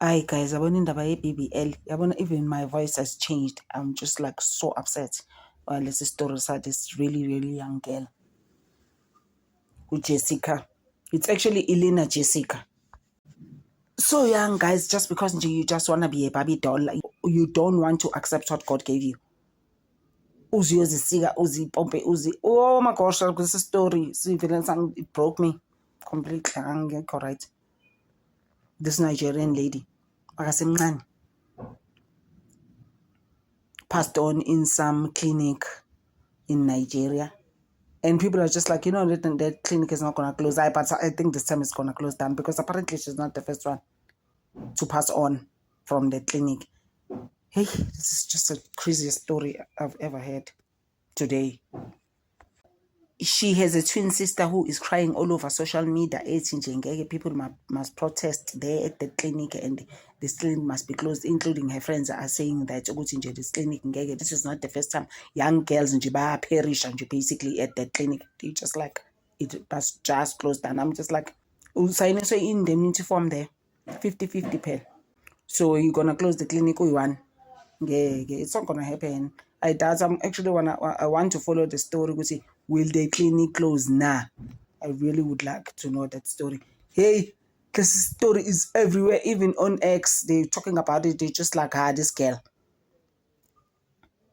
Hi guys, yabona indaba ye-BBL. Yabona, even my voice has changed. I'm just like so upset. Well, this story said this really young girl with Jessica. It's actually Elena Jessica. So young, guys, just because you just want to be a Barbie doll, like, you don't want to accept what God gave you. Uzi uzisika, uzi pompe, uzi. Oh my gosh, this story. See, it broke me completely. Angekho right. This Nigerian lady, akasemncane, passed on in some clinic in Nigeria. And people are just like, that clinic is not going to close. But I think this time it's going to close down because apparently she's not the first one to pass on from the clinic. Hey, this is just the craziest story I've ever heard today. She has a twin sister who is crying all over social media. People must protest there at the clinic and this clinic must be closed, including her friends are saying that this clinic, this is not the first time young girls in Jiba perish and basically at that clinic. They just like, it must just close down. I'm just like, sign so indemnity form there, 50-50 pay. So you're gonna close the clinic, you want? Yeah, it's not gonna happen. I want to follow the story. Will the clinic close now? I really would like to know that story. Hey, this story is everywhere, even on X. They're talking about it. They're just like, this girl,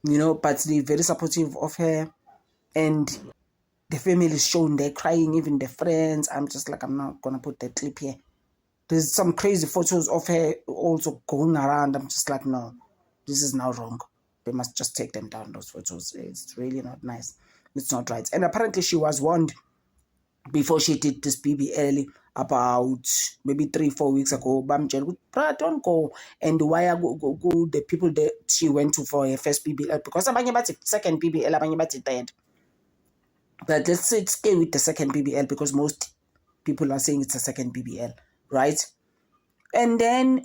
but they're very supportive of her, and the family is shown they're crying, even the friends. I'm just like, I'm not gonna put that clip here. There's some crazy photos of her also going around. I'm just like, no, this is now wrong. They must just take them down, those photos. It's really not nice. It's not right. And apparently she was warned before she did this BBL about maybe 3-4 weeks ago. Bro, don't go. And why go the people that she went to for her first BBL? Because abanye bathi second BBL, abanye bathi third. But let's stay with the second BBL because most people are saying it's a second BBL, right? And then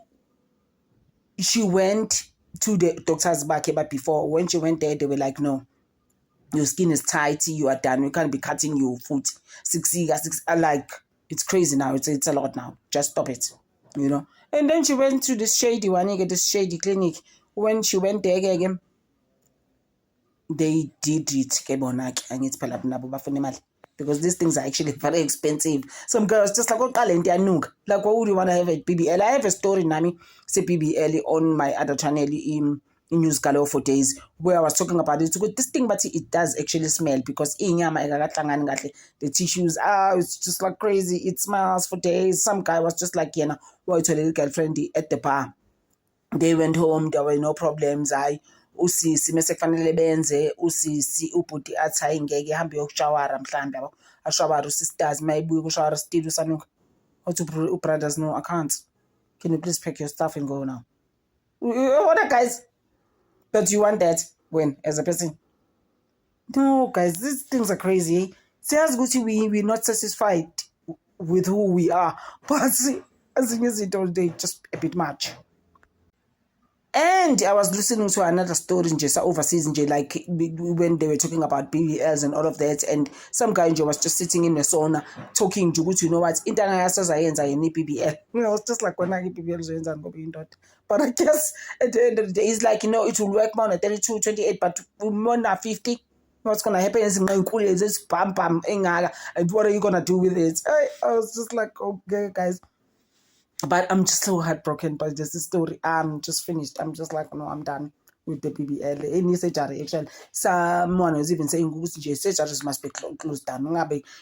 she went to the doctor's back, but before, when she went there, they were like, no, your skin is tight, you are done, you can't be cutting your foot. 6 years, like, it's crazy now, it's a lot now, just stop it, And then she went to this shady one, this shady clinic. When she went there again, they did it, because these things are actually very expensive. Some girls just like, like, what would you want to have at BBL? I have a story, Nami, say BBL on my other channel in News Galore for days, where I was talking about it. So this thing, but it does actually smell because the tissues, it's just like crazy. It smells for days. Some guy was just like, why to a little girlfriend at the bar. They went home, there were no problems. Usisi mase kufanele benze usisi ubhuti athi hayi ngeke hambe yokushawara mhlambe yabo ashawara usisters mayibuye kushawara still usanuka. What brothers, no, I can't. Can you please pack your stuff and go now? What, guys? But you want that when as a person? No, guys, these things are crazy. Says Gucci, we're not satisfied with who we are, but as they just a bit much. And I was listening to another story in just overseas, like when they were talking about BBLs and all of that, and some guy was just sitting in the sauna talking to you know what, internet says I need BBL. I was just like, when I get BBL, I'm going to but I guess at the end of the day, it's like, it will work more at 32, 28, but more than 50. What's gonna happen is this bam, and what are you gonna do with it? I was just like, okay, guys. But I'm just so heartbroken by this story. I'm just finished. I'm just like, no, I'm done with the BBL. Any surgery, actually. Someone was even saying, surgeries must be closed down.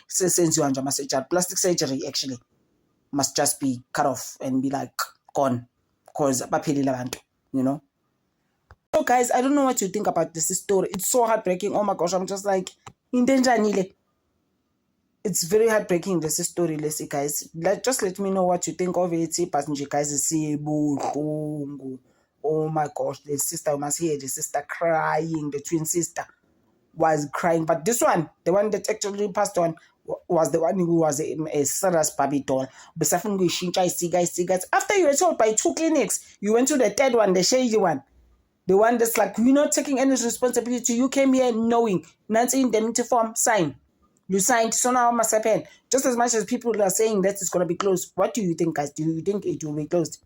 Surgery. Plastic surgery, actually, must just be cut off and be like, gone. Because, So, guys, I don't know what you think about this story. It's so heartbreaking. Oh my gosh, I'm just like, in danger, Nile. It's very heartbreaking, this story, guys. Just let me know what you think of it. But guys, oh my gosh, the sister, you must hear the sister crying. The twin sister was crying. But this one, the one that actually passed on, was the one who was a serious Barbie doll. After you were told by 2 clinics, you went to the third one, the shady one. The one that's like, you're not taking any responsibility. You came here knowing, not indemnity form, sign. You signed, so now must happen. Just as much as people are saying that it's going to be closed. What do you think, guys? Do you think it will be closed?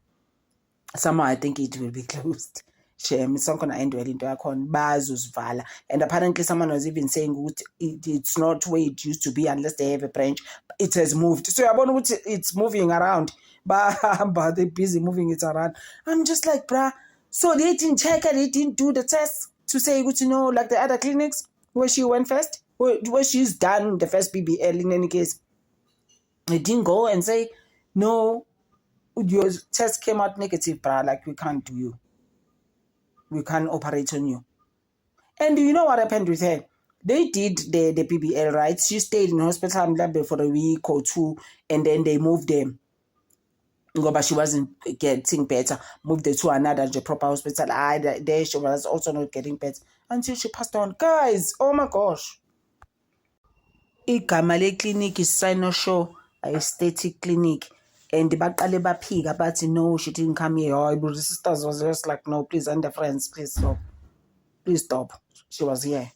somehow I think it will be closed. Shame, it's not gonna end well into yakhona bazozivala. And apparently someone was even saying it's not where it used to be unless they have a branch. It has moved. So it's moving around. But they're busy moving it around. I'm just like, bruh. So they didn't check and they didn't do the test to say, like the other clinics where she went first, where she's done the first BBL in any case. They didn't go and say, no, your test came out negative, bruh. Like, we can't do you. We can't operate on you. And you know what happened with her? They did the BBL, right? She stayed in hospital for a week or two, and then they moved them. But she wasn't getting better. Moved her to another proper hospital. There she was also not getting better until she passed on. Guys, oh my gosh. Igama le-clinic is Sinosure Aesthetic Clinic. And baqale baphika bathi no, she didn't come here. Oh, the sisters was just like, no, please, and the friends, please stop. Please stop. She was here.